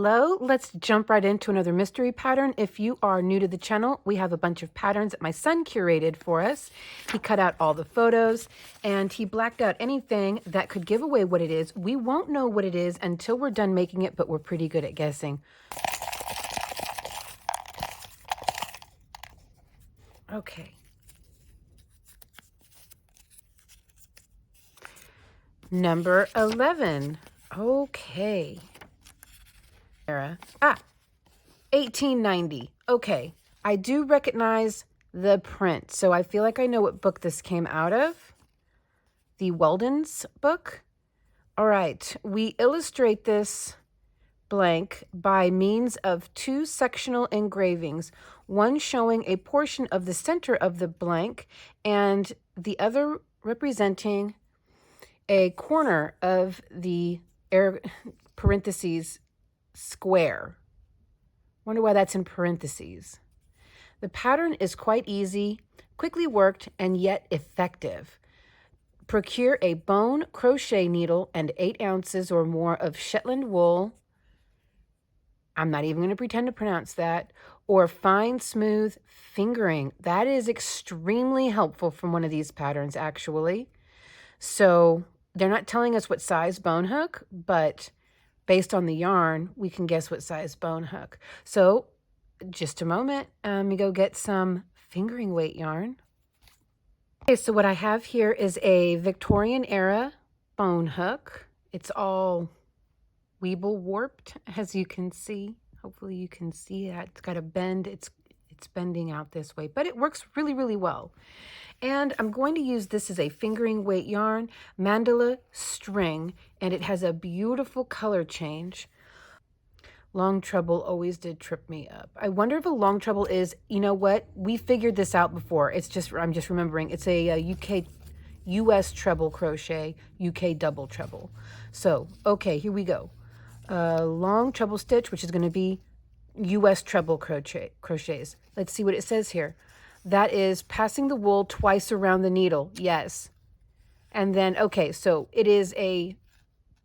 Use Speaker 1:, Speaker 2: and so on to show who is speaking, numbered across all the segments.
Speaker 1: Hello, let's jump right into another mystery pattern. If you are new to the channel, we have a bunch of patterns that my son curated for us. He cut out all the photos and he blacked out anything that could give away what it is. We won't know what it is until we're done making it, but we're pretty good at guessing. Okay. Number 11. Okay. 1890. Okay. I do recognize the print, so I feel like I know what book this came out of. The Weldon's book. All right. We illustrate this blank by means of two sectional engravings, one showing a portion of the center of the blank and the other representing a corner of the parentheses square. Wonder why that's in parentheses. The pattern is quite easy, quickly worked, and yet effective. Procure a bone crochet needle and 8 ounces or more of Shetland wool. I'm not even going to pretend to pronounce that. Or fine, smooth fingering. That is extremely helpful from one of these patterns, actually. So they're not telling us what size bone hook, but based on the yarn, we can guess what size bone hook. So just a moment, let me go get some fingering weight yarn. Okay, so what I have here is a Victorian era bone hook. It's all weeble warped, as you can see. Hopefully you can see that. It's got a bend. It's bending out this way, but it works really, really well. And I'm going to use this as a fingering weight yarn, mandala string, and it has a beautiful color change. Long treble always did trip me up. I wonder if a long treble is, you know what? We figured this out before. I'm just remembering. It's a US treble crochet, UK double treble. So, okay, here we go. Long treble stitch, which is going to be US treble crochets. Let's see what it says here. That is passing the wool twice around the needle. Yes. And then, okay, so it is a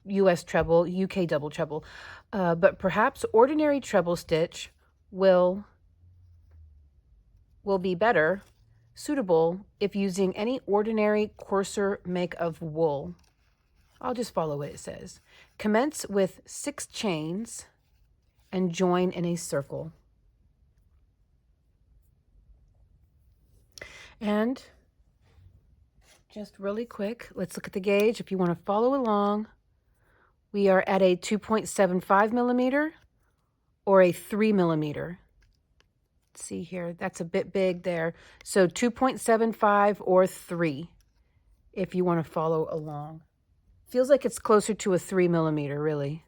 Speaker 1: US treble, UK double treble. But perhaps ordinary treble stitch will be better, suitable if using any ordinary coarser make of wool. I'll just follow what it says. Commence with 6 chains and join in a circle. And just really quick, let's look at the gauge. If you want to follow along, we are at a 2.75 millimeter or a 3 millimeter. Let's see here, that's a bit big there. So 2.75 or 3, if you want to follow along. Feels like it's closer to a 3 millimeter, really.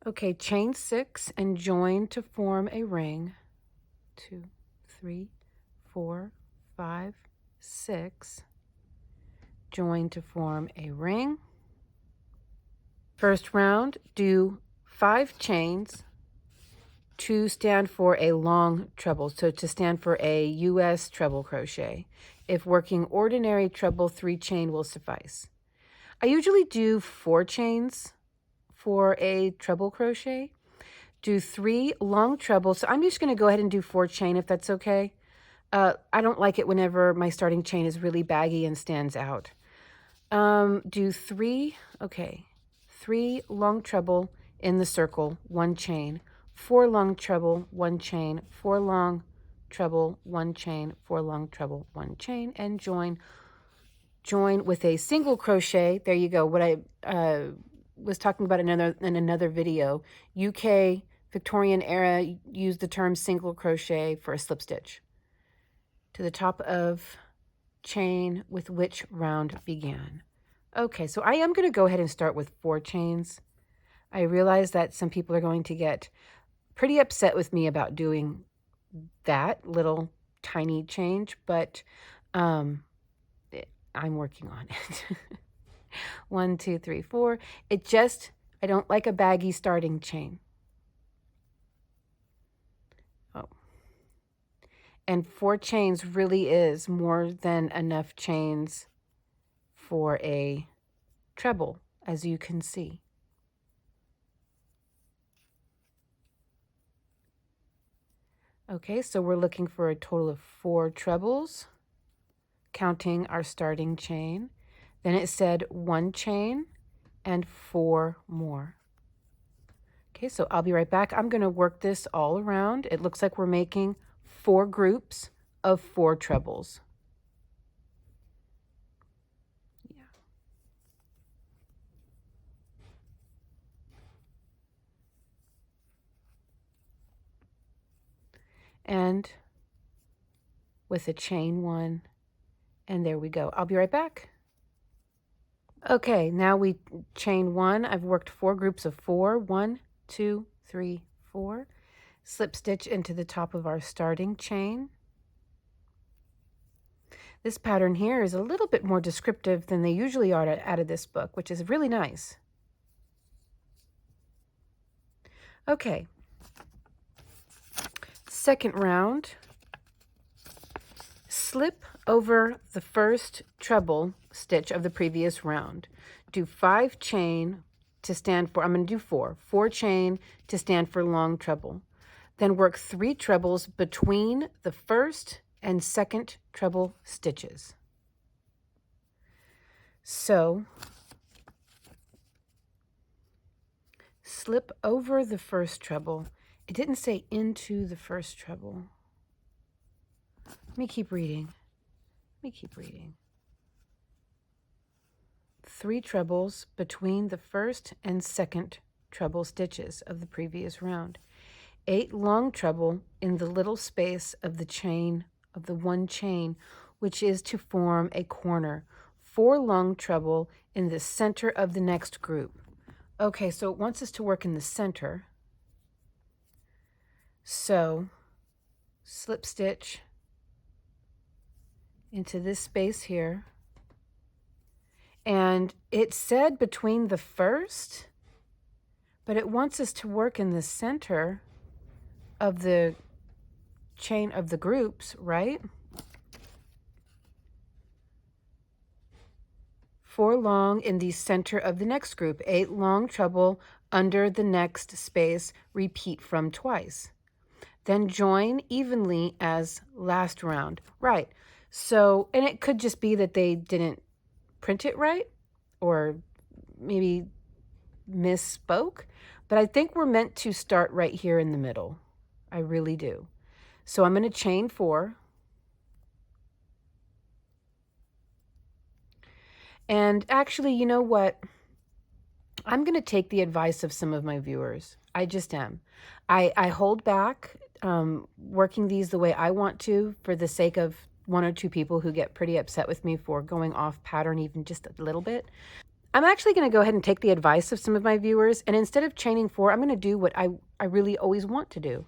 Speaker 1: Okay, chain 6 and join to form a ring. 2, 3, 4, 5, 6. Join to form a ring. First round, do 5 chains to stand for a long treble, so to stand for a US treble crochet. If working ordinary treble, 3 chain will suffice. I usually do 4 chains for a treble crochet. Do 3 long trebles. So I'm just going to go ahead and do 4 chain if that's okay. I don't like it whenever my starting chain is really baggy and stands out. Do 3, okay, 3 long treble in the circle, 1 chain, 4 long treble, 1 chain, 4 long treble, 1 chain, 4 long treble, 1 chain, and join with a single crochet. There you go. What I was talking about in another video, UK Victorian era used the term single crochet for a slip stitch to the top of chain with which round began. Okay, so I am going to go ahead and start with 4 chains. I realize that some people are going to get pretty upset with me about doing that little tiny change, but I'm working on it. 1, 2, 3, 4. I don't like a baggy starting chain. Oh. And 4 chains really is more than enough chains for a treble, as you can see. Okay, so we're looking for a total of 4 trebles, counting our starting chain. Then it said 1 chain and 4 more. Okay, so I'll be right back. I'm going to work this all around. It looks like we're making 4 groups of 4 trebles. Yeah. And with a chain 1, and there we go. I'll be right back. Okay, now we chain 1. I've worked 4 groups of 4. 1, 2, 3, 4. Slip stitch into the top of our starting chain. This pattern here is a little bit more descriptive than they usually are out of this book, which is really nice. Okay, second round, slip over the first treble stitch of the previous round. Do 5 chain to stand for, I'm going to do 4 chain to stand for long treble. Then work 3 trebles between the first and second treble stitches. So slip over the first treble. It didn't say into the first treble. Let me keep reading. 3 trebles between the first and second treble stitches of the previous round. 8 long treble in the little space of the chain, of the 1 chain, which is to form a corner. 4 long treble in the center of the next group. Okay, so it wants us to work in the center. So slip stitch into this space here. And it said between the first, but it wants us to work in the center of the chain of the groups, right? 4 long in the center of the next group. 8 long treble under the next space. Repeat from twice. Then join evenly as last round. Right. So, and it could just be that they didn't print it right, or maybe misspoke, but I think we're meant to start right here in the middle. I really do. So I'm going to chain 4. And actually, you know what? I'm going to take the advice of some of my viewers. I just am. I hold back working these the way I want to for the sake of 1 or 2 people who get pretty upset with me for going off pattern even just a little bit. I'm actually going to go ahead and take the advice of some of my viewers, and instead of chaining 4, I'm going to do what I really always want to do.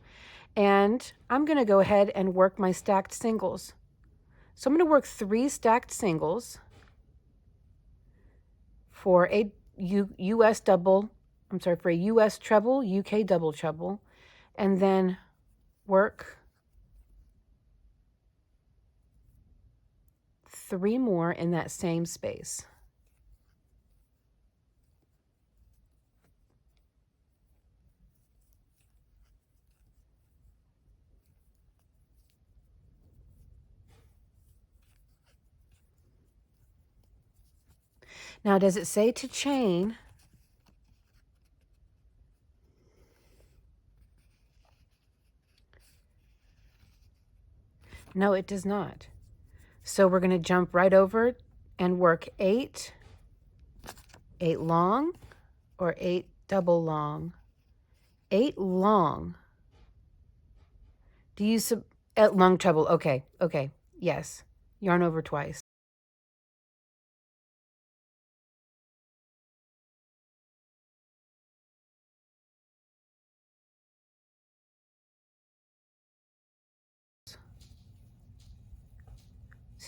Speaker 1: And I'm going to go ahead and work my stacked singles. So I'm going to work 3 stacked singles for a US double, for a US treble, UK double treble, and then work 3 more in that same space. Now, does it say to chain? No, it does not. So we're going to jump right over and work 8 long or 8 double long. 8 long. Do you long treble? Okay. Yes. Yarn over twice.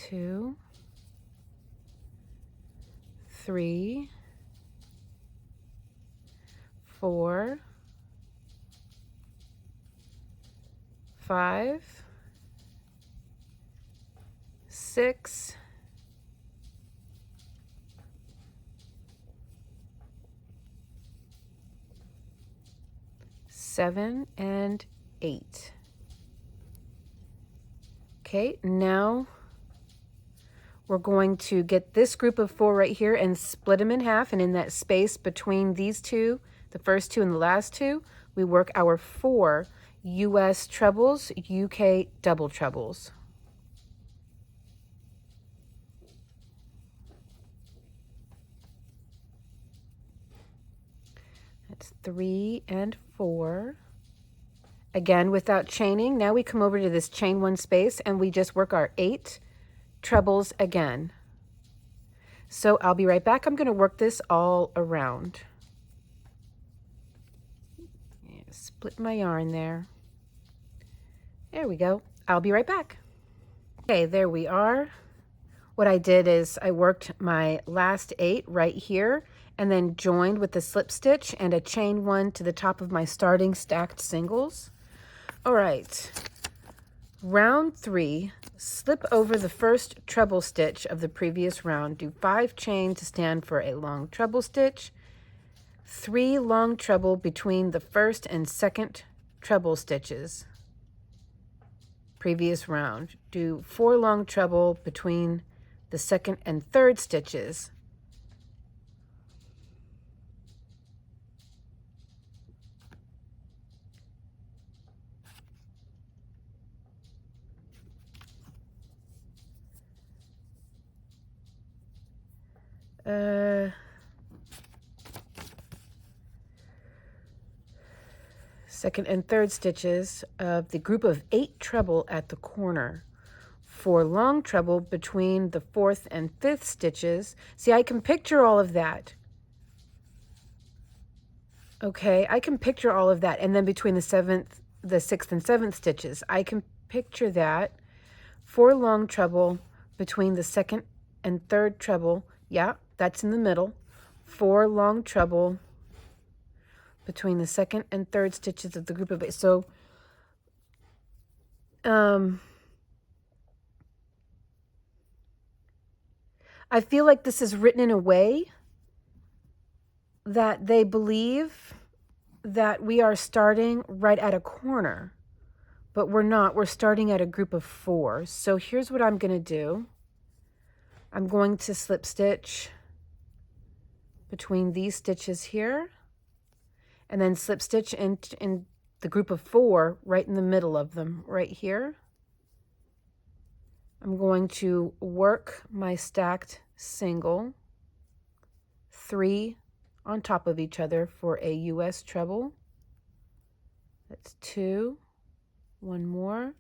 Speaker 1: Two, 3, 4, 5, 6, 7, and 8. Okay, now we're going to get this group of 4 right here and split them in half, and in that space between these two, the first two and the last two, we work our 4 US trebles, UK double trebles. That's 3 and 4. Again, without chaining, now we come over to this chain 1 space and we just work our 8 trebles again. So I'll be right back. I'm going to work this all around. Yeah, split my yarn there. There we go. I'll be right back. Okay, there we are. What I did is I worked my last 8 right here and then joined with the slip stitch and a chain 1 to the top of my starting stacked singles. All right, round 3, slip over the first treble stitch of the previous round. Do 5 chain to stand for a long treble stitch, 3 long treble between the first and second treble stitches. Previous round, do 4 long treble between the second and third stitches. Second and third stitches of the group of 8 treble at the corner. 4 long treble between the 4th and 5th stitches. See, I can picture all of that. Okay, I can picture all of that. And then between the 6th and 7th stitches, I can picture that. 4 long treble between the 2nd and 3rd treble. Yeah, that's in the middle. 4 long treble between the 2nd and 3rd stitches of the group of 8. So, I feel like this is written in a way that they believe that we are starting right at a corner, but we're not. We're starting at a group of 4. So here's what I'm going to do. I'm going to slip stitch between these stitches here, and then slip stitch in the group of 4 right in the middle of them, right here. I'm going to work my stacked single, 3 on top of each other for a US treble. That's 2, 1 more,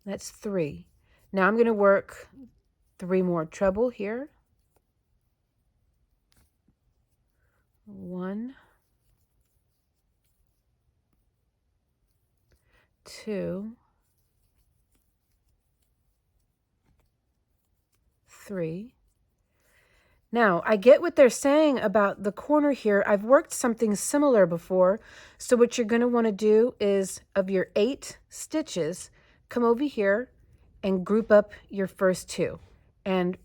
Speaker 1: that's 3. Now I'm going to work 3 more treble here. 1, 2, 3. Now, I get what they're saying about the corner here. I've worked something similar before. So what you're going to want to do is, of your 8 stitches, come over here and group up your first 2. And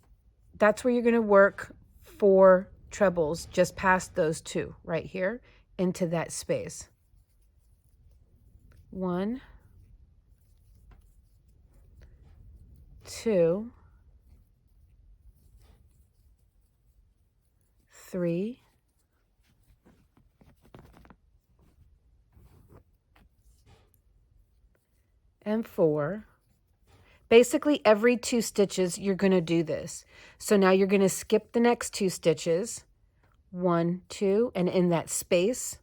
Speaker 1: that's where you're going to work 4 trebles just past those 2 right here into that space. 1, 2, 3, and 4. Basically, every 2 stitches, you're going to do this. So now you're going to skip the next 2 stitches, 1, 2, and in that space,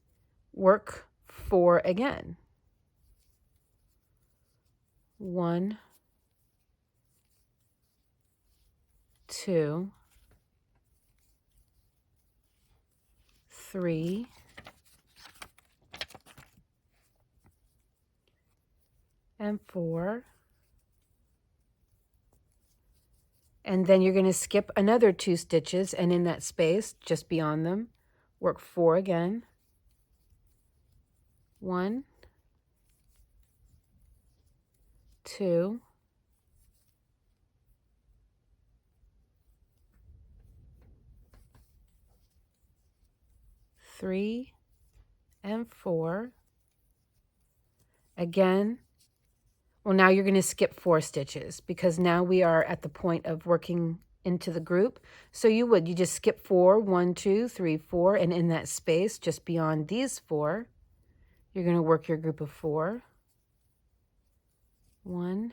Speaker 1: work 4 again. 1, 2, 3, and 4. And then you're going to skip another 2 stitches, and in that space, just beyond them, work 4 again. 1, 2, 3, and 4. Again, Well, now you're going to skip 4 stitches because now we are at the point of working into the group. So you just skip 4, 1, 2, 3, 4, and in that space just beyond these 4, you're going to work your group of 4. 1,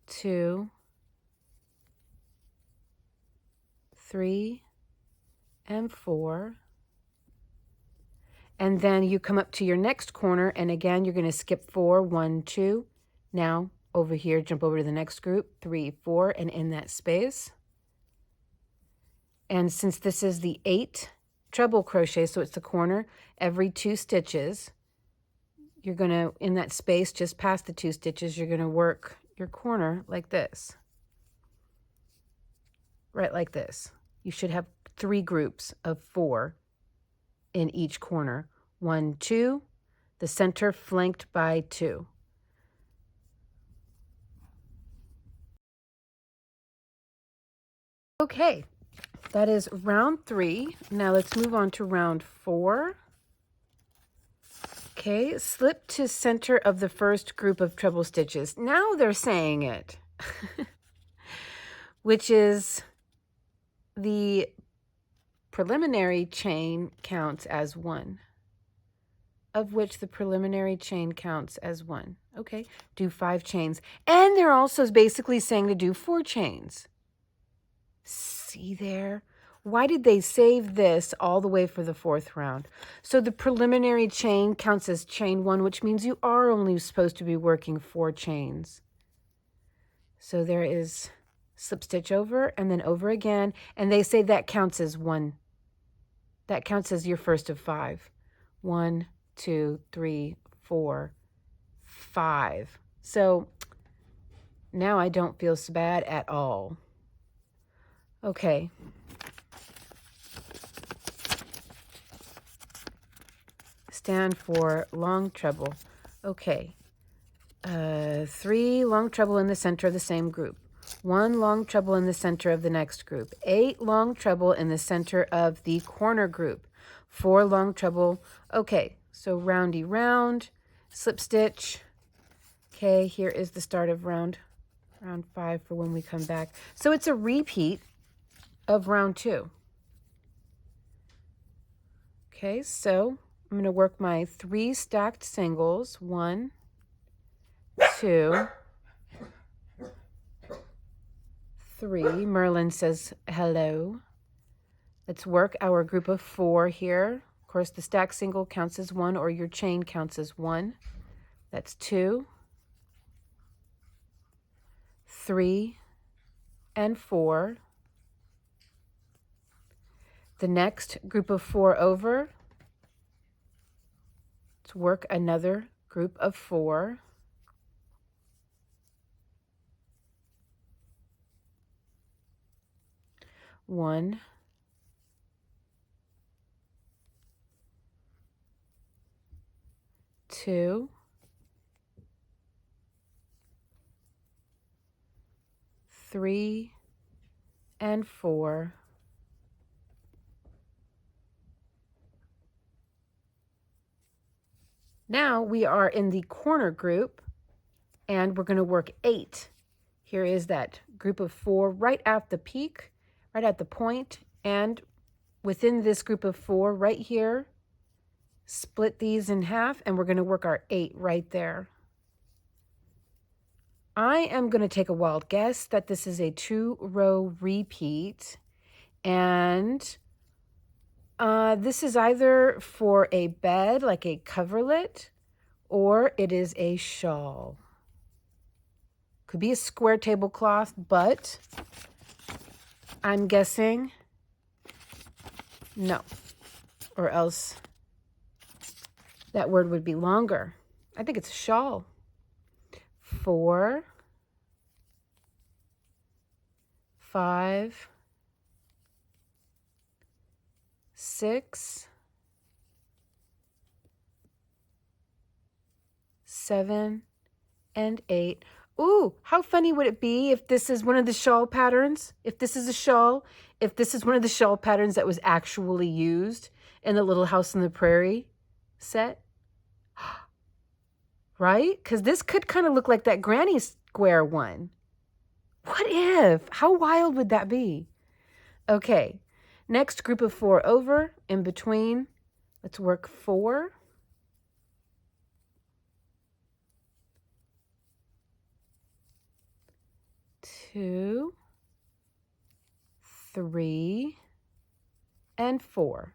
Speaker 1: 2, 3, and 4. And then you come up to your next corner, and again, you're going to skip 4, 1, 2. Now, over here, jump over to the next group, 3, 4, and in that space. And since this is the 8 treble crochet, so it's the corner, every 2 stitches, you're going to, in that space, just past the 2 stitches, you're going to work your corner like this. Right like this. You should have 3 groups of 4 in each corner. 1, 2, the center flanked by 2. Okay, that is round 3. Now let's move on to round 4. Okay, slip to center of the first group of treble stitches. Now they're saying it, which is the preliminary chain counts as 1. Of which the preliminary chain counts as 1. Okay, do 5 chains. And they're also basically saying to do 4 chains. See there? Why did they save this all the way for the 4th round? So the preliminary chain counts as chain 1, which means you are only supposed to be working 4 chains. So there is slip stitch over and then over again. And they say that counts as 1. That counts as your first of 5. 1, 2, 3, 4, 5. So now I don't feel so bad at all. Okay. Stand for long treble. Okay. 3 long treble in the center of the same group. 1 long treble in the center of the next group. 8 long treble in the center of the corner group. 4 long treble. Okay. So roundy round, slip stitch. Okay, here is the start of round 5 for when we come back. So it's a repeat of round 2. Okay, so I'm going to work my 3 stacked singles. 1, 2, 3. Merlin says hello. Let's work our group of 4 here. Of course, the stack single counts as 1, or your chain counts as 1. That's 2, 3, and 4. The next group of 4 over. Let's work another group of 4. One, 2, 3, and 4. Now we are in the corner group and we're going to work 8. Here is that group of 4 right at the peak, right at the point, and within this group of 4 right here, split these in half and we're going to work our 8 right there. I am going to take a wild guess that this is a 2-row repeat, and this is either for a bed, like a coverlet, or it is a shawl. Could be a square tablecloth, but I'm guessing no, or else that word would be longer. I think it's a shawl. 4, 5, 6, 7, and 8. Ooh, how funny would it be if this is one of the shawl patterns? If this is a shawl, if this is one of the shawl patterns that was actually used in the Little House on the Prairie set? right? Because this could kind of look like that granny square one. What if? How wild would that be? Okay, next group of 4 over, in between. Let's work 4. 2, 3, and 4.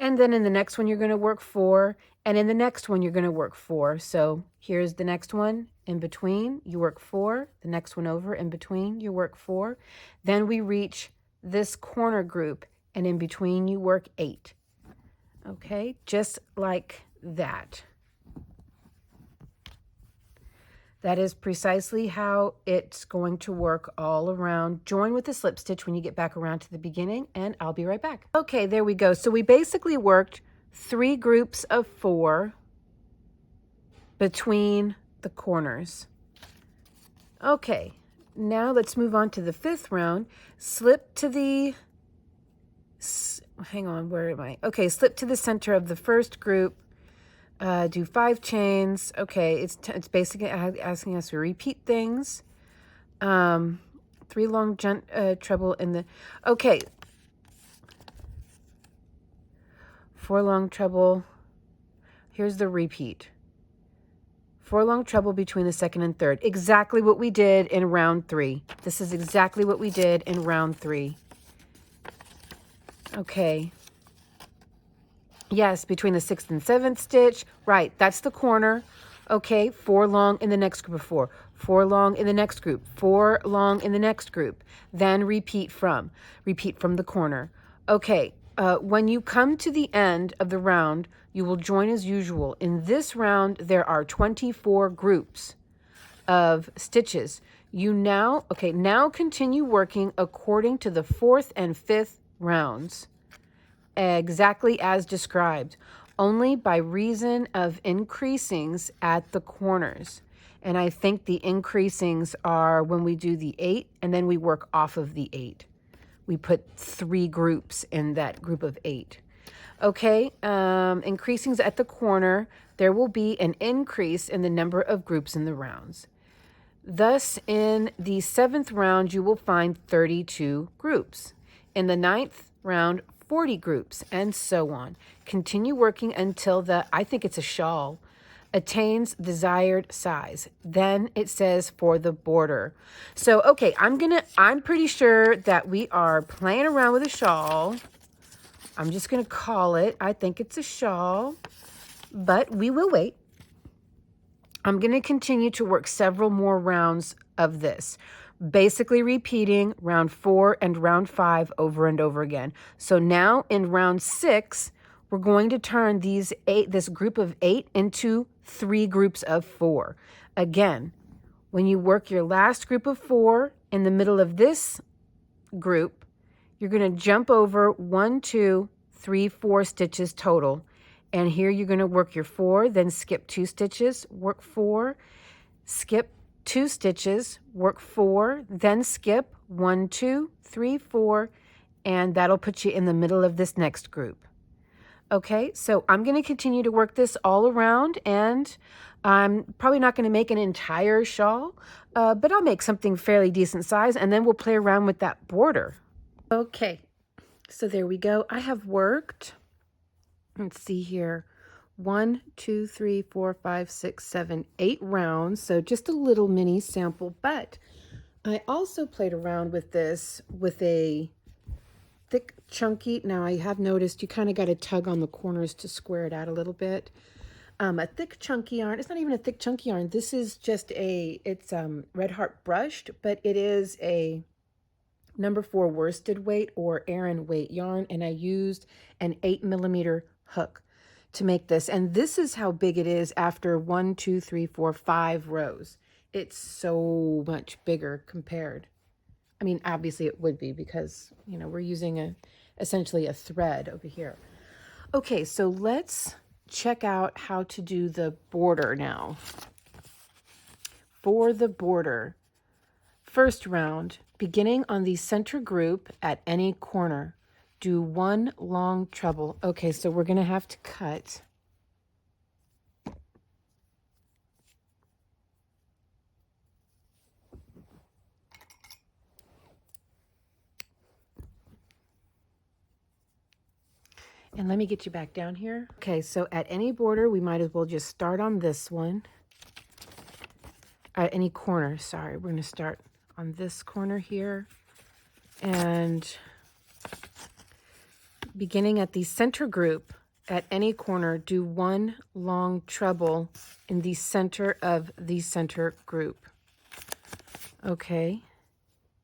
Speaker 1: And then in the next one, you're going to work 4. And in the next one, you're going to work 4. So here's the next one. In between, you work 4. The next one over, in between, you work 4. Then we reach this corner group. And in between, you work 8. Okay, just like that. That is precisely how it's going to work all around. Join with the slip stitch when you get back around to the beginning, and I'll be right back. Okay, there we go. So we basically worked 3 groups of 4 between the corners. Okay, now let's move on to the 5th round. Slip to the, hang on, where am I? Okay, slip to the center of the first group. Do 5 chains. Okay, it's basically asking us to repeat things. 3 long treble in the, okay. 4 long treble. Here's the repeat. 4 long treble between the second and third. Exactly what we did in round 3. This is exactly what we did in round 3. Okay. Yes, between the 6th and 7th stitch. Right, that's the corner. Okay, 4 long in the next group of 4. 4 long in the next group. 4 long in the next group. Then repeat from the corner. Okay, when you come to the end of the round, you will join as usual. In this round, there are 24 groups of stitches. You now continue working according to the 4th and 5th rounds. Exactly as described, only by reason of increasings at the corners. And I think the increasings are when we do the 8 and then we work off of the 8. We put 3 groups in that group of 8. Okay, increasings at the corner, there will be an increase in the number of groups in the rounds. Thus, in the 7th round, you will find 32 groups. In the 9th round, 40 groups, and so on. Continue working until the, I think it's a shawl, attains desired size. Then it says for the border. So, okay, I'm pretty sure that we are playing around with a shawl. I'm just going to call it, I think it's a shawl, but we will wait. I'm going to continue to work several more rounds of this, basically repeating round 4 and round 5 over and over again. So now in round 6, we're going to turn this group of 8 into 3 groups of 4. Again, when you work your last group of 4 in the middle of this group, you're going to jump over 1, 2, 3, 4 stitches total. And here you're going to work your 4, then skip 2 stitches, work 4, skip 2 stitches, work 4, then skip 1, 2, 3, 4, and that'll put you in the middle of this next group. Okay, so I'm going to continue to work this all around, and I'm probably not going to make an entire shawl, but I'll make something fairly decent size, and then we'll play around with that border. Okay, so there we go. I have worked, let's see here, 1, 2, 3, 4, 5, 6, 7, 8 rounds. So just a little mini sample, but I also played around with this with a thick chunky, now I have noticed you kind of got to tug on the corners to square it out a little bit. A thick chunky yarn, it's not even a thick chunky yarn. This is just it's Red Heart brushed, but it is a number 4 worsted weight or Aran weight yarn, and I used an 8mm hook to make this. And this is how big it is after 1, 2, 3, 4, 5 rows. It's so much bigger compared. I mean, obviously it would be because, you know, we're using essentially a thread over here. Okay, so let's check out how to do the border now. For the border, first round, beginning on the center group at any corner, do 1 long treble. Okay, so we're going to have to cut And let me get you back down here. Okay, so at any border, we might as well just start on this one. At any corner, sorry. We're gonna start on this corner here. And beginning at the center group, at any corner, do one long treble in the center of the center group. Okay.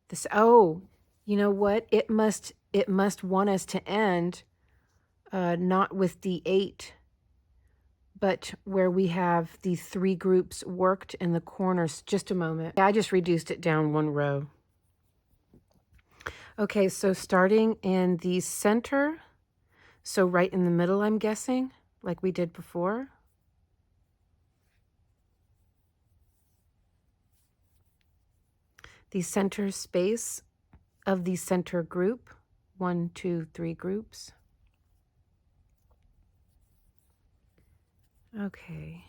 Speaker 1: This, oh, you know what? It must want us to end not with the 8, but where we have the 3 groups worked in the corners. Just a moment. I just reduced it down 1 row. Okay, so starting in the center, so right in the middle, I'm guessing, like we did before. The center space of the center group, 1, 2, 3 groups. Okay,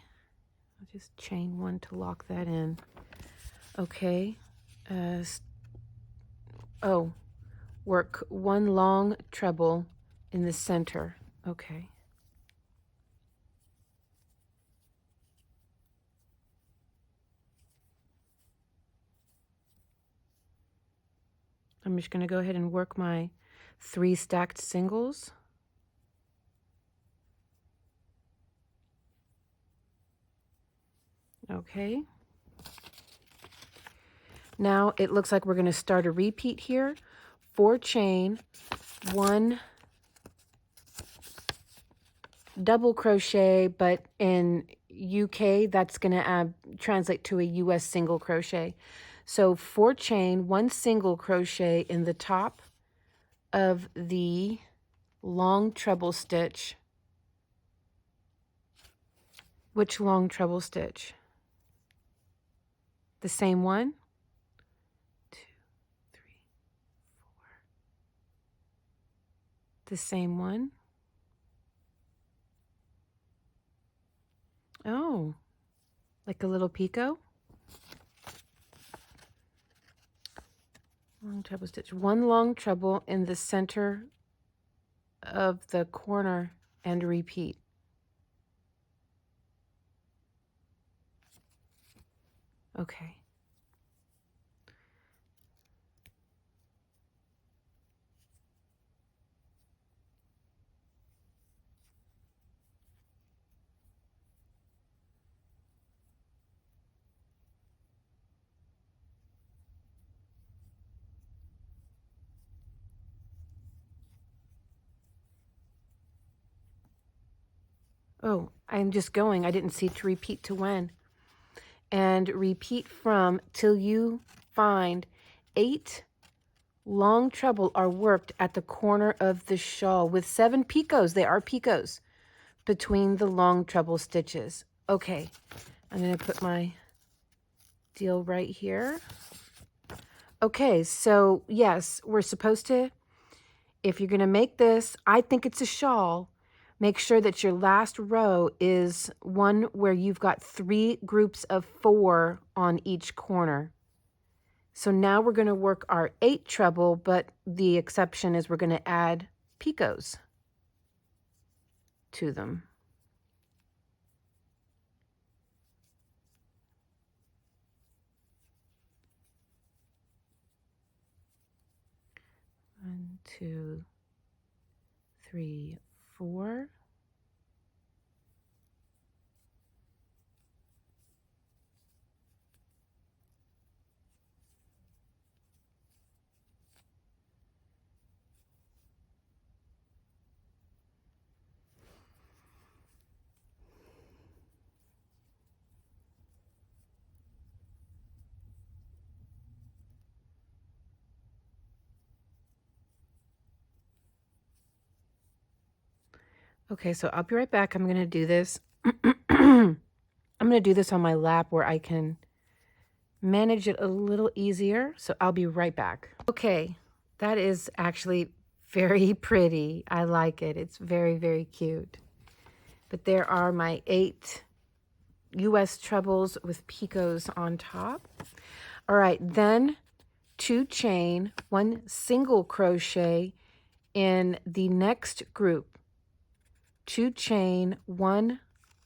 Speaker 1: I'll just chain 1 to lock that in. Okay, oh, work 1 long treble in the center. Okay. I'm just going to go ahead and work my 3 stacked singles. Okay. Now it looks like we're going to start a repeat here. 4 chain, 1 double crochet, but in UK that's going to translate to a US single crochet. So 4 chain, 1 single crochet in the top of the long treble stitch. Which long treble stitch? The same one? 2, 3, 4. The same one? Oh, like a little picot? Long treble stitch. 1 long treble in the center of the corner and repeat. Okay. Oh, I'm just going. I didn't see to repeat to when. And repeat from till you find 8 long treble are worked at the corner of the shawl with 7 picots. They are picots between the long treble stitches. Okay, I'm going to put my deal right here. Okay, so yes, we're supposed to, if you're going to make this, I think it's a shawl, make sure that your last row is one where you've got 3 groups of 4 on each corner. So now we're going to work our 8 treble, but the exception is we're going to add picots to them. One, 2, 3, 4. Okay, so I'll be right back. I'm going to do this. I'm going to do this on my lap where I can manage it a little easier. So I'll be right back. Okay, that is actually very pretty. I like it. It's very, very cute. But there are my 8 US trebles with picots on top. All right, then 2 chain, 1 single crochet in the next group. 2 chain, 1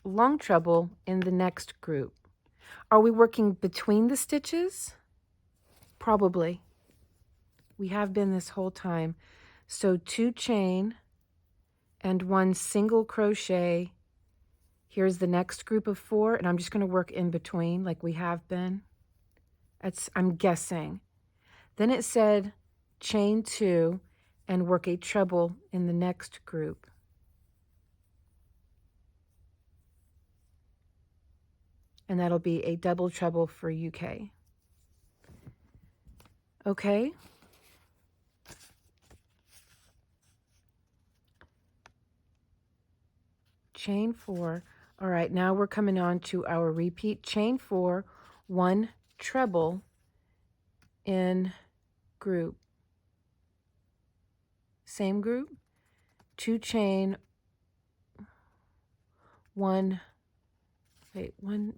Speaker 1: long treble in the next group. Are we working between the stitches? Probably. We have been this whole time. So 2 chain and 1 single crochet. Here's the next group of 4, and I'm just going to work in between like we have been. I'm guessing. Then it said chain 2 and work a treble in the next group. And that'll be a double treble for UK. Okay. Chain 4. All right, now we're coming on to our repeat. Chain 4, 1 treble in group. Same group. 2 chain, 1, wait, 1,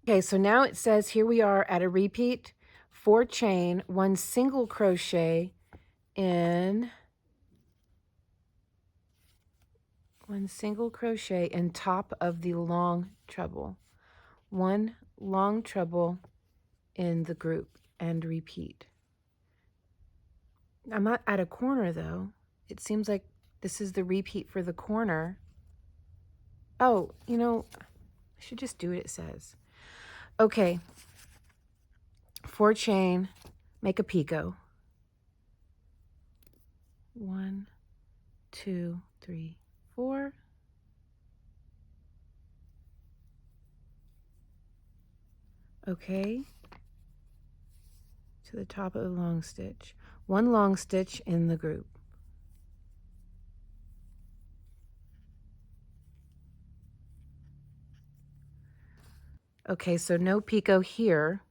Speaker 1: okay, so now it says here we are at a repeat, 4 chain, 1 single crochet in, 1 single crochet in top of the long treble, 1 long treble in the group, and repeat. I'm not at a corner though. It seems like this is the repeat for the corner. Oh, you know, I should just do what it says. Okay, 4 chain, make a picot. 1, 2, 3, 4. Okay, to the top of the long stitch. 1 long stitch in the group. Okay, so no picot here,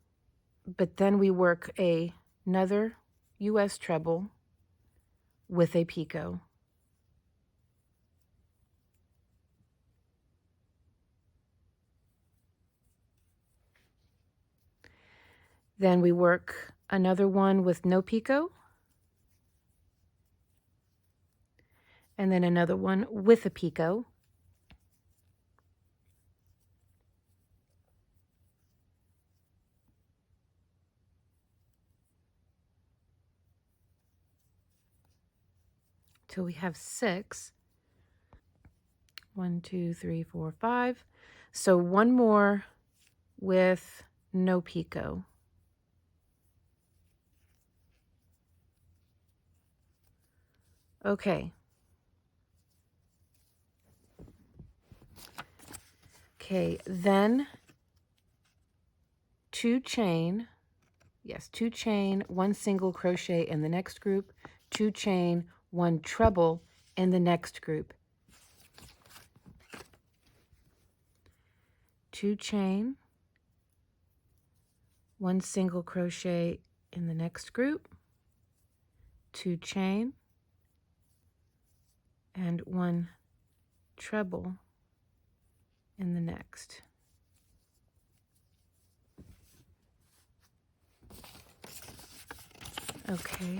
Speaker 1: but then we work another US treble with a picot. Then we work another one with no picot, and then another one with a picot. Till we have 6. 1, 2, 3, 4, 5. So one more with no picot. Okay. Okay, then 2 chain, yes, 2 chain, 1 single crochet in the next group, 2 chain, 1 treble in the next group. 2 chain, 1 single crochet in the next group, 2 chain, and 1 treble in the next. Okay.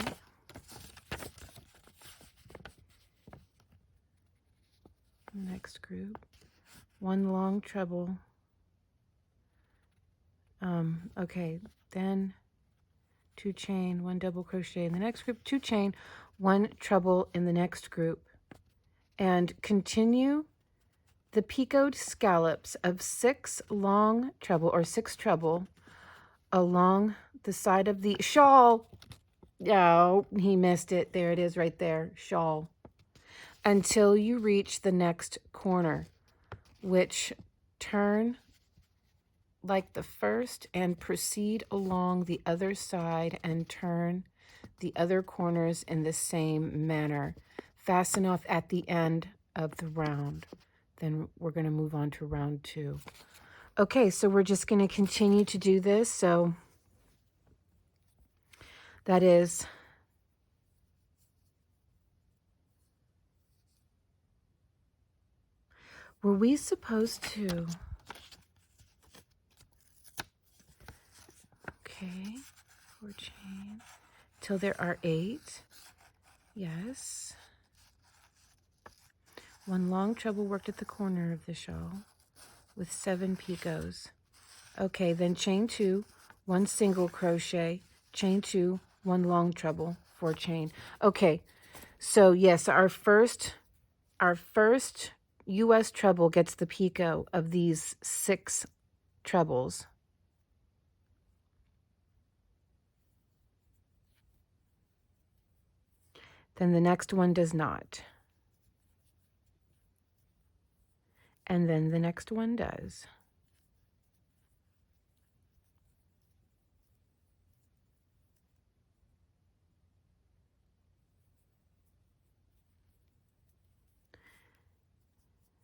Speaker 1: Next group, 1 long treble. Okay, then 2 chain, 1 double crochet in the next group, 2 chain, 1 treble in the next group, and continue the picot scallops of 6 long treble or 6 treble along the side of the shawl. Oh, he missed it. There it is right there, shawl. Until you reach the next corner, which turn like the first and proceed along the other side and turn the other corners in the same manner. Fasten off at the end of the round. Then we're going to move on to round 2. Okay, so we're just going to continue to do this. So that is were we supposed to? Okay, 4 chain till there are 8. Yes. One long treble worked at the corner of the shawl with 7 picots. Okay, then chain 2, 1 single crochet, chain 2, 1 long treble, 4 chain. Okay, so yes, our first US treble gets the picot of these 6 trebles. Then the next one does not. And then the next one does.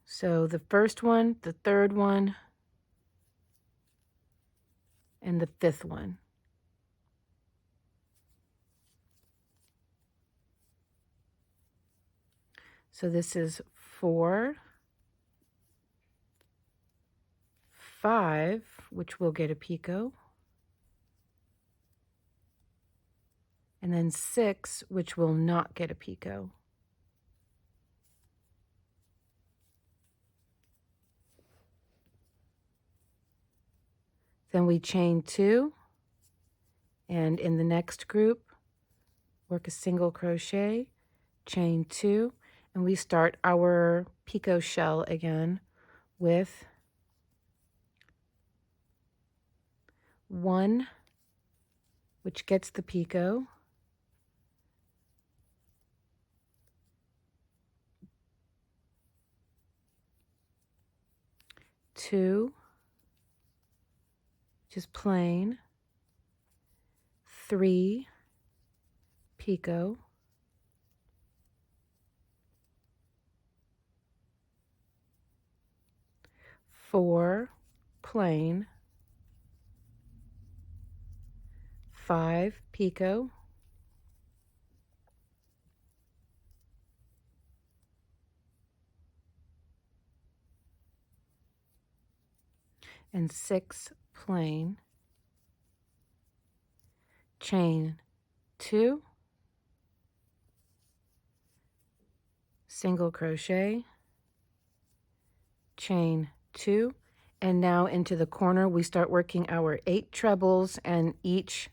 Speaker 1: So the first one, the third one, and the 5th one. So this is 4, 5, which will get a picot, and then 6, which will not get a picot. Then we chain 2, and in the next group, work a single crochet, chain 2, and we start our picot shell again with 1, which gets the picot, 2, which is plain, 3, picot, 4, plain, 5, picot, and 6, plain, chain 2, single crochet, chain 2, and now into the corner we start working our 8 trebles, and each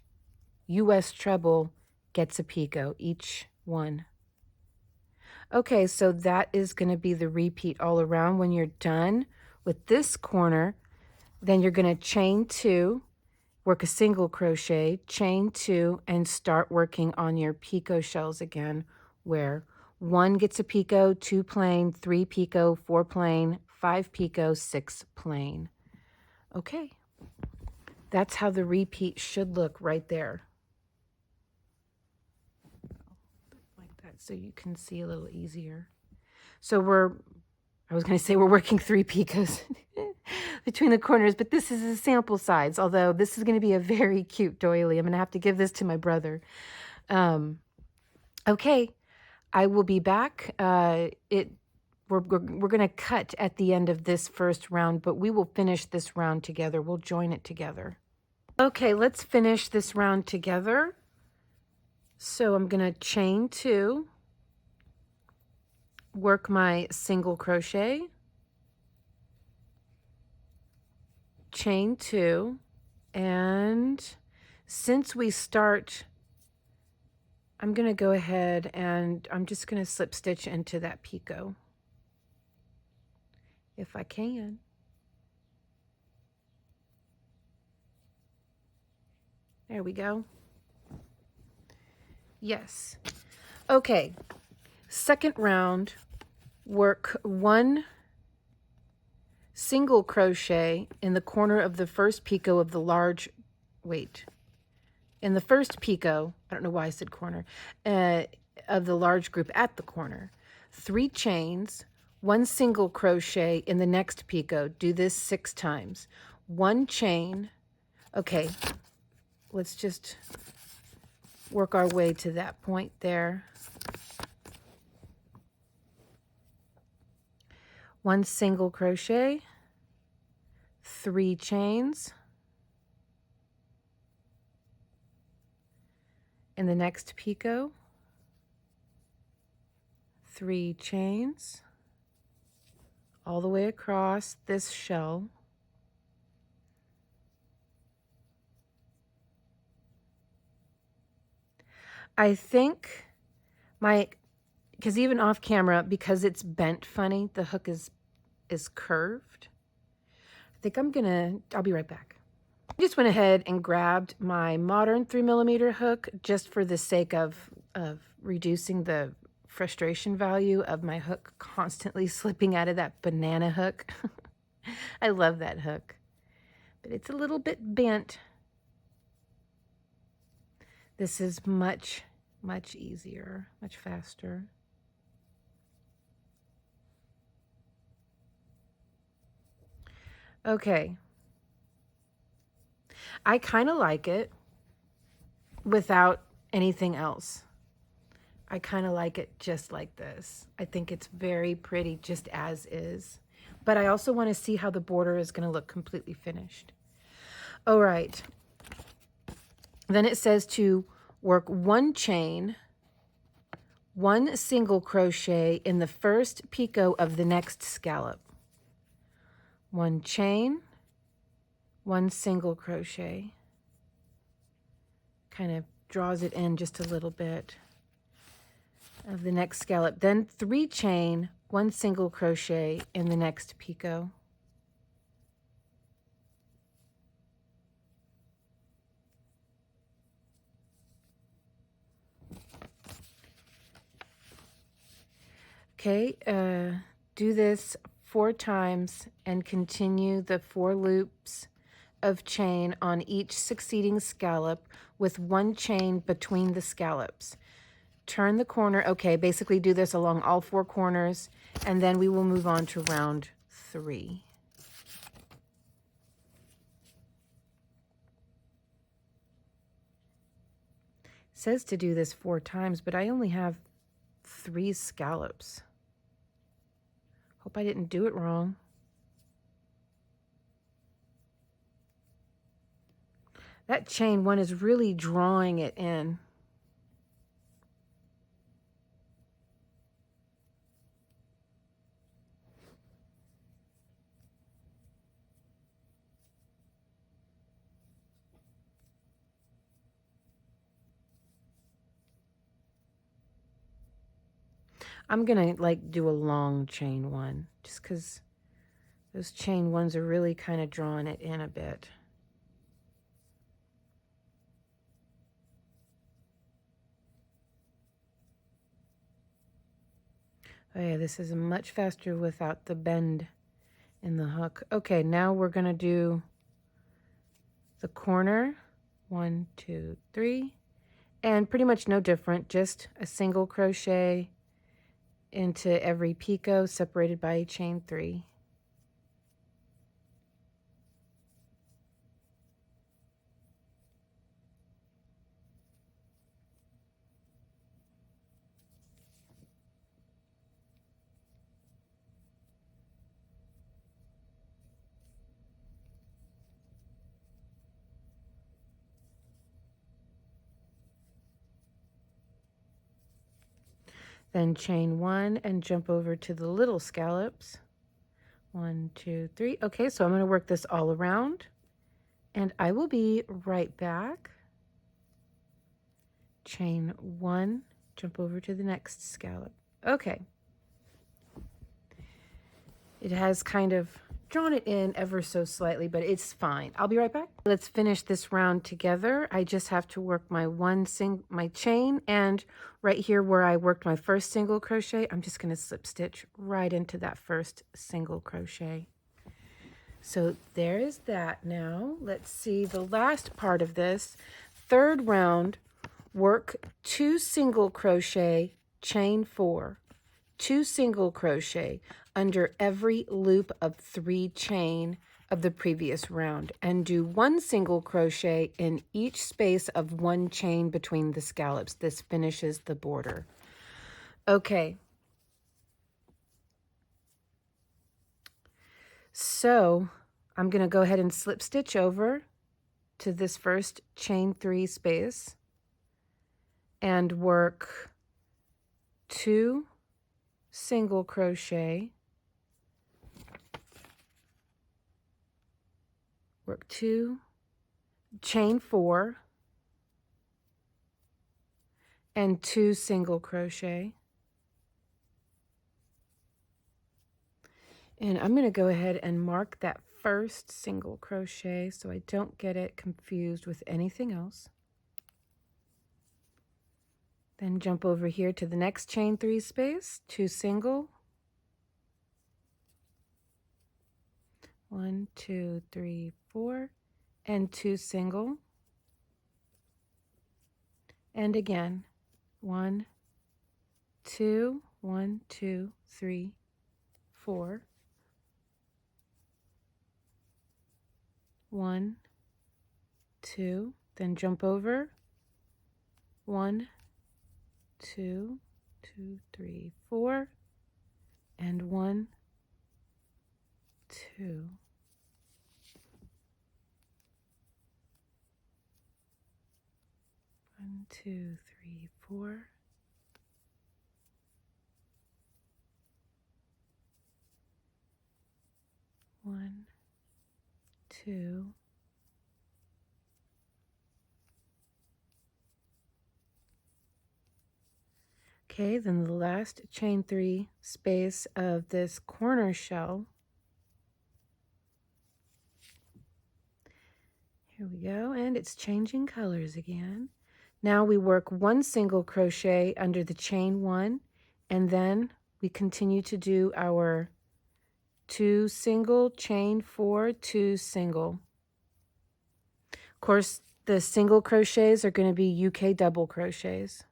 Speaker 1: US treble gets a picot, each one. Okay, so that is going to be the repeat all around. When you're done with this corner, then you're going to chain 2, work a single crochet, chain 2, and start working on your picot shells again, where 1 gets a picot, 2 plain, 3 picot, 4 plain, 5 picot, 6 plain. Okay, that's how the repeat should look right there. Like that, so you can see a little easier. So I was going to say we're working 3 picots between the corners, but this is a sample size, although this is going to be a very cute doily. I'm going to have to give this to my brother. Okay, I will be back. We're going to cut at the end of this first round, but we will finish this round together. We'll join it together. Okay, let's finish this round together. So I'm going to chain 2, work my single crochet, chain 2, and since we start, I'm going to go ahead and I'm just going to slip stitch into that picot if I can. There we go. Yes. Okay. Second round, work 1 single crochet in the corner of the first picot of the large, in the first picot, I don't know why I said corner, of the large group at the corner. 3 chains, 1 single crochet in the next picot. Do this 6 times. 1 chain. Okay, let's just work our way to that point there. 1 single crochet, 3 chains in the next picot, 3 chains all the way across this shell. I think because even off camera, because it's bent funny, the hook is curved. I think I'll be right back. I just went ahead and grabbed my modern 3mm hook just for the sake of reducing the frustration value of my hook constantly slipping out of that banana hook. I love that hook, but it's a little bit bent. This is much, much easier, much faster. Okay. I kind of like it without anything else. I kind of like it just like this. I think it's very pretty just as is. But I also want to see how the border is going to look completely finished. All right. Then it says to work 1 chain, 1 single crochet in the first picot of the next scallop. 1 chain, 1 single crochet. Kind of draws it in just a little bit of the next scallop. Then 3 chain, 1 single crochet in the next picot. Okay, do this 4 times and continue the 4 loops of chain on each succeeding scallop with 1 chain between the scallops. Turn the corner. Okay, basically do this along all 4 corners, and then we will move on to round 3. It says to do this 4 times, but I only have 3 scallops. Hope I didn't do it wrong. That chain 1 is really drawing it in. I'm gonna like do a long chain 1 just because those chain 1s are really kind of drawing it in a bit. Oh yeah, this is much faster without the bend in the hook. Okay, now we're gonna do the corner, 1, 2, 3, and pretty much no different, just a single crochet into every picot separated by a chain 3. Then chain 1 and jump over to the little scallops. 1, 2, 3. Okay, so I'm going to work this all around, and I will be right back. Chain 1, jump over to the next scallop. Okay. It has kind of drawn it in ever so slightly, but it's fine. I'll be right back. Let's finish this round together. I just have to work my my chain, and right here where I worked my first single crochet, I'm just going to slip stitch right into that first single crochet. So there is that. Now let's see the last part of this. Third round, work 2 single crochet, chain 4, 2 single crochet under every loop of 3 chain of the previous round, and do 1 single crochet in each space of 1 chain between the scallops. This finishes the border. Okay. So I'm going to go ahead and slip stitch over to this first chain 3 space and work 2 single crochet, work 2, chain 4, and 2 single crochet. And I'm going to go ahead and mark that first single crochet so I don't get it confused with anything else. Then jump over here to the next chain 3 space, 2 single, 1, 2, 3, 4, and 2 single, and again 1, 2, 1, 2, 3, 4, 1, 2, then jump over, 1, 2, 2, 3, 4, and 1, 2. One, 2, 3, 4. One, 2. Okay, then the last chain 3 space of this corner shell. Here we go, and it's changing colors again. Now we work 1 single crochet under the chain 1, and then we continue to do our 2 single, chain 4, 2 single. Of course, the single crochets are going to be UK double crochets.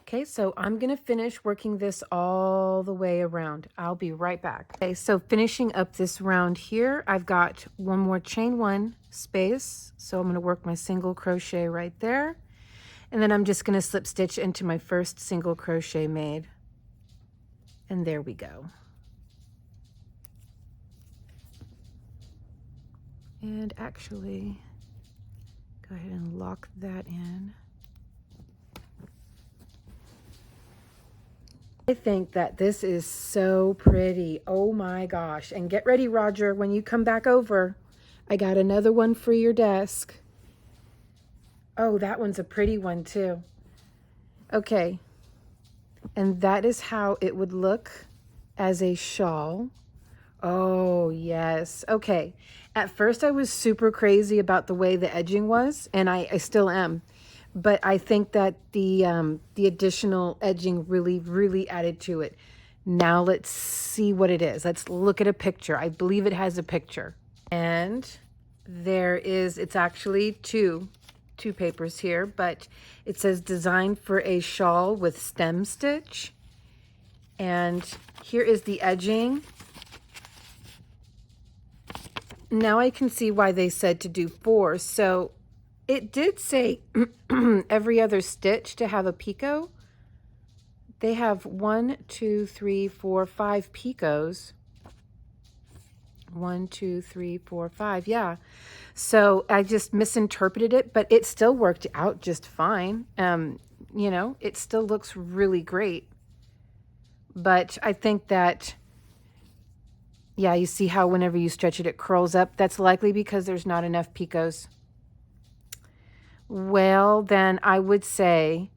Speaker 1: Okay, so I'm going to finish working this all the way around. I'll be right back. Okay, so finishing up this round here, I've got 1 more chain 1 space. So I'm going to work my single crochet right there. And then I'm just going to slip stitch into my first single crochet made. And there we go. And actually, go ahead and lock that in. I think that this is so pretty. Oh my gosh. And get ready, Roger, when you come back over. I got another one for your desk. Oh, that one's a pretty one too. Okay. And that is how it would look as a shawl. Oh, yes. Okay. At first I was super crazy about the way the edging was, and I still am. But I think that the additional edging really added to it. Now let's see what it is. Let's look at a picture. I believe it has a picture. And there is, it's actually two papers here, but it says designed for a shawl with stem stitch. And here is the edging. Now I can see why they said to do 4. So it did say every other stitch to have a picot. They have 1, 2, 3, 4, 5 picots. 1, 2, 3, 4, 5. Yeah. So I just misinterpreted it, but it still worked out just fine. You know, it still looks really great. But I think that, yeah, you see how whenever you stretch it, it curls up. That's likely because there's not enough picots. Well, then I would say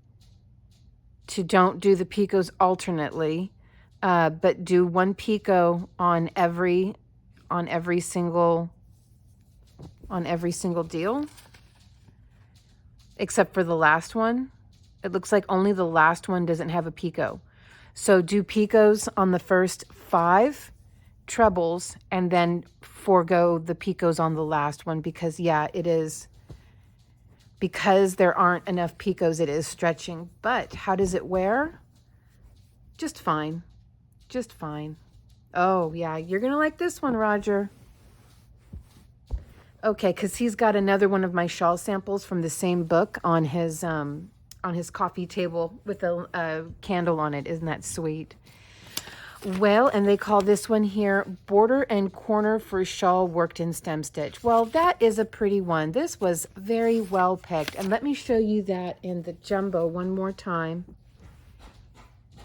Speaker 1: to don't do the picots alternately, but do 1 picot on every single deal, except for the last one. It looks like only the last one doesn't have a picot. So do picots on the first 5 trebles and then forego the picots on the last one, because yeah, it is, because there aren't enough picots, it is stretching. But how does it wear? Just fine. Just fine. Oh yeah, you're gonna like this one, Roger. Okay, because he's got another one of my shawl samples from the same book on his coffee table with a candle on it. Isn't that sweet? Well, and they call this one here border and corner for shawl worked in stem stitch. Well, that is a pretty one. This was very well picked. And let me show you that in the jumbo one more time.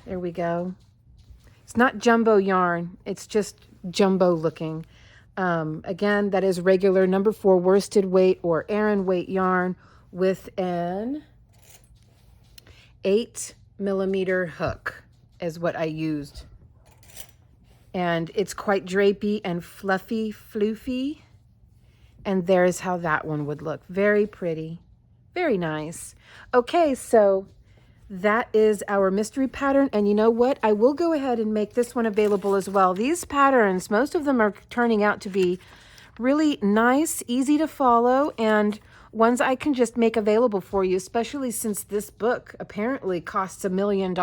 Speaker 1: There we go. It's not jumbo yarn. It's just jumbo looking. Again, that is regular number 4 worsted weight or Aran weight yarn with an 8mm hook is what I used. And it's quite drapey and fluffy, floofy. And there's how that one would look. Very pretty. Very nice. Okay, so that is our mystery pattern. And you know what? I will go ahead and make this one available as well. These patterns, most of them are turning out to be really nice, easy to follow, and ones I can just make available for you, especially since this book apparently costs $1 million.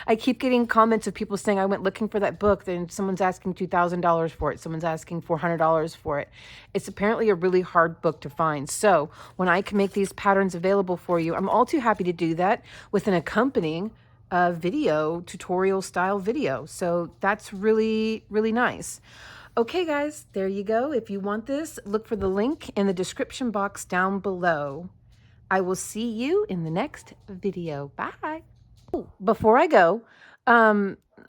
Speaker 1: I keep getting comments of people saying, I went looking for that book, then someone's asking $2,000 for it, someone's asking $400 for it. It's apparently a really hard book to find. So when I can make these patterns available for you, I'm all too happy to do that with an accompanying video, tutorial style video. So that's really, really nice. Okay, guys, there you go. If you want this, look for the link in the description box down below. I will see you in the next video. Bye. Oh, before I go,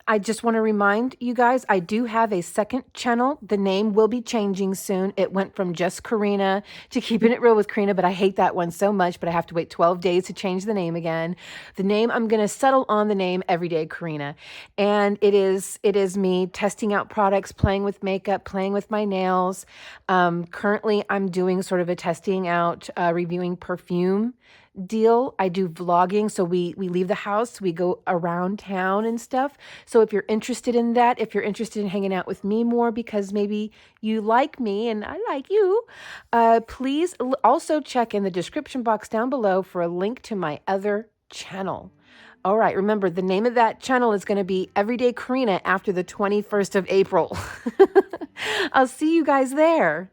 Speaker 1: I just want to remind you guys, I do have a second channel. The name will be changing soon. It went from just Karina to Keeping It Real with Karina, but I hate that one so much, but I have to wait 12 days to change the name again. The name, I'm going to settle on the name Everyday Karina. And it is me testing out products, playing with makeup, playing with my nails. Currently, I'm doing sort of a testing out, reviewing perfume deal. I do vlogging, so we leave the house, we go around town and stuff. So if you're interested in that, if you're interested in hanging out with me more because maybe you like me and I like you, please also check in the description box down below for a link to my other channel. All right, remember the name of that channel is going to be Everyday Karina after the 21st of April. I'll see you guys there.